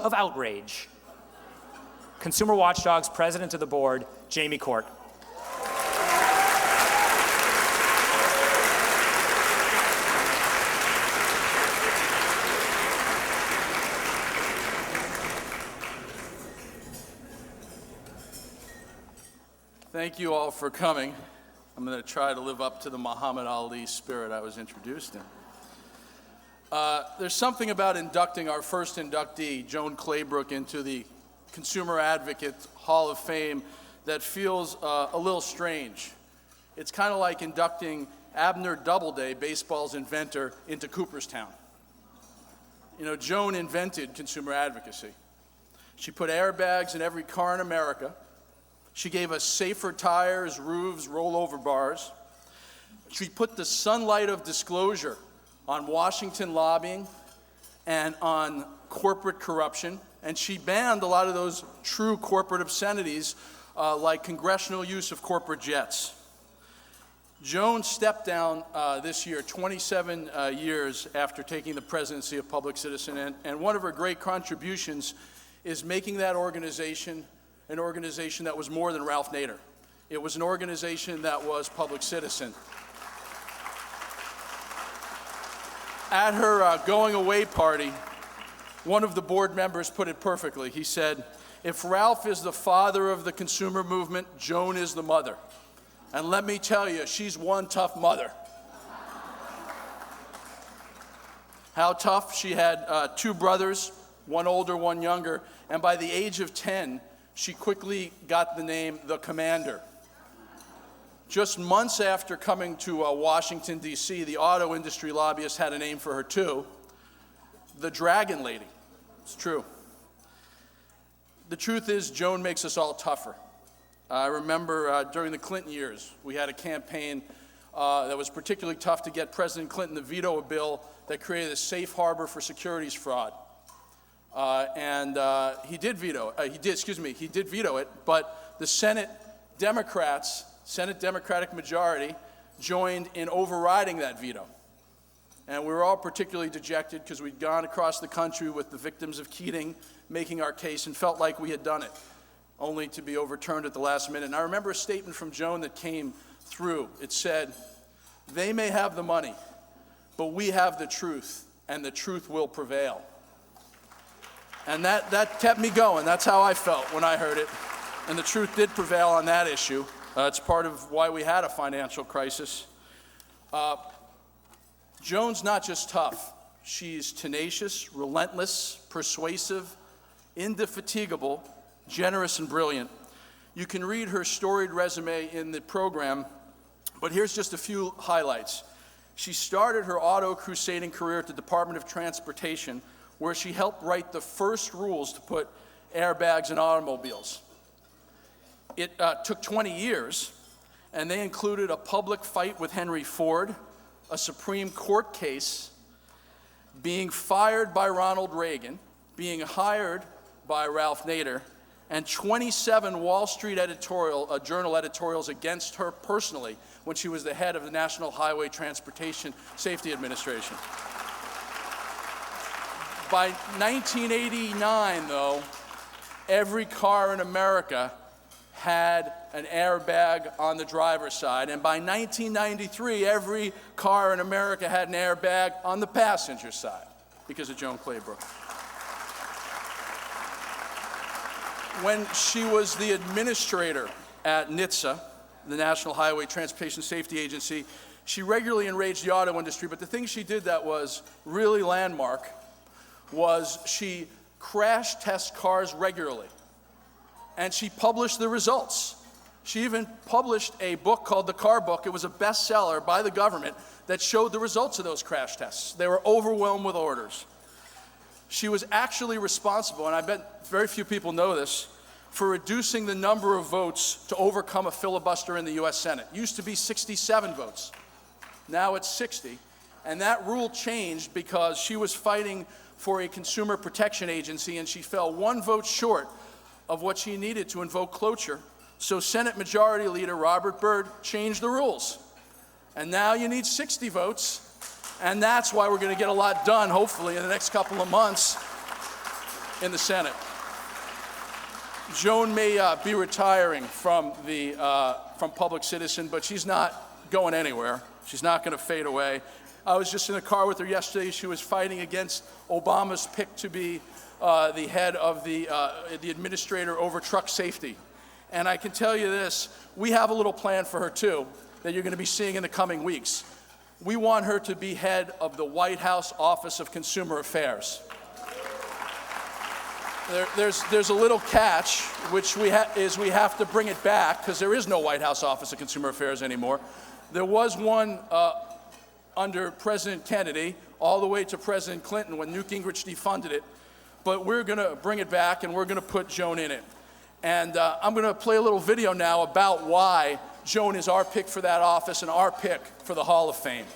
of outrage. Consumer Watchdog's president of the board, Jamie Court. Thank you all for coming. I'm going to try to live up to the Muhammad Ali spirit I was introduced in. There's something about inducting our first inductee, Joan Claybrook, into the Consumer Advocate Hall of Fame that feels a little strange. It's kind of like inducting Abner Doubleday, baseball's inventor, into Cooperstown. You know, Joan invented consumer advocacy. She put airbags in every car in America. She gave us safer tires, roofs, rollover bars. She put the sunlight of disclosure on Washington lobbying and on corporate corruption, and she banned a lot of those true corporate obscenities like congressional use of corporate jets. Joan stepped down this year, 27 years after taking the presidency of Public Citizen, and one of her great contributions is making that organization an organization that was more than Ralph Nader. It was an organization that was Public Citizen. At her going away party, one of the board members put it perfectly. He said, "If Ralph is the father of the consumer movement, Joan is the mother. And let me tell you, she's one tough mother." How tough? She had two brothers, one older, one younger, and by the age of 10, she quickly got the name The Commander. Just months after coming to Washington, D.C., the auto industry lobbyist had a name for her too, the Dragon Lady. It's true. The truth is, Joan makes us all tougher. I remember during the Clinton years, we had a campaign that was particularly tough to get President Clinton to veto a bill that created a safe harbor for securities fraud. He did veto it, but the Senate Democratic majority joined in overriding that veto. And we were all particularly dejected because we'd gone across the country with the victims of Keating making our case and felt like we had done it, only to be overturned at the last minute. And I remember a statement from Joan that came through. It said, "They may have the money, but we have the truth, and the truth will prevail." And that kept me going. That's how I felt when I heard it. And the truth did prevail on that issue. It's part of why we had a financial crisis. Joan's not just tough. She's tenacious, relentless, persuasive, indefatigable, generous, and brilliant. You can read her storied resume in the program, but here's just a few highlights. She started her auto crusading career at the Department of Transportation, where she helped write the first rules to put airbags in automobiles. It took 20 years, and they included a public fight with Henry Ford, a Supreme Court case, being fired by Ronald Reagan, being hired by Ralph Nader, and 27 Wall Street Journal editorials against her personally when she was the head of the National Highway Transportation Safety Administration. By 1989, though, every car in America had an airbag on the driver's side, and by 1993, every car in America had an airbag on the passenger side because of Joan Claybrook. When she was the administrator at NHTSA, the National Highway Transportation Safety Agency, she regularly enraged the auto industry, but the thing she did that was really landmark was she crash test cars regularly, and she published the results. She even published a book called The Car Book. It was a bestseller by the government that showed the results of those crash tests. They were overwhelmed with orders. She was actually responsible, and I bet very few people know this, for reducing the number of votes to overcome a filibuster in the US Senate. It used to be 67 votes. Now it's 60. And that rule changed because she was fighting for a consumer protection agency, and she fell one vote short of what she needed to invoke cloture. So Senate Majority Leader Robert Byrd changed the rules. And now you need 60 votes, and that's why we're going to get a lot done, hopefully, in the next couple of months. in the Senate. Joan may be retiring from public citizen, but she's not going anywhere. She's not going to fade away. I was just in the car with her yesterday. She was fighting against Obama's pick to be the head of the administrator over truck safety. And I can tell you this, we have a little plan for her too that you're going to be seeing in the coming weeks. We want her to be head of the White House Office of Consumer Affairs. There's a little catch, which we have to bring it back, because there is no White House Office of Consumer Affairs anymore. There was one under President Kennedy, all the way to President Clinton when Newt Gingrich defunded it. But we're going to bring it back, and we're going to put Joan in it. And I'm going to play a little video now about why Joan is our pick for that office and our pick for the Hall of Fame.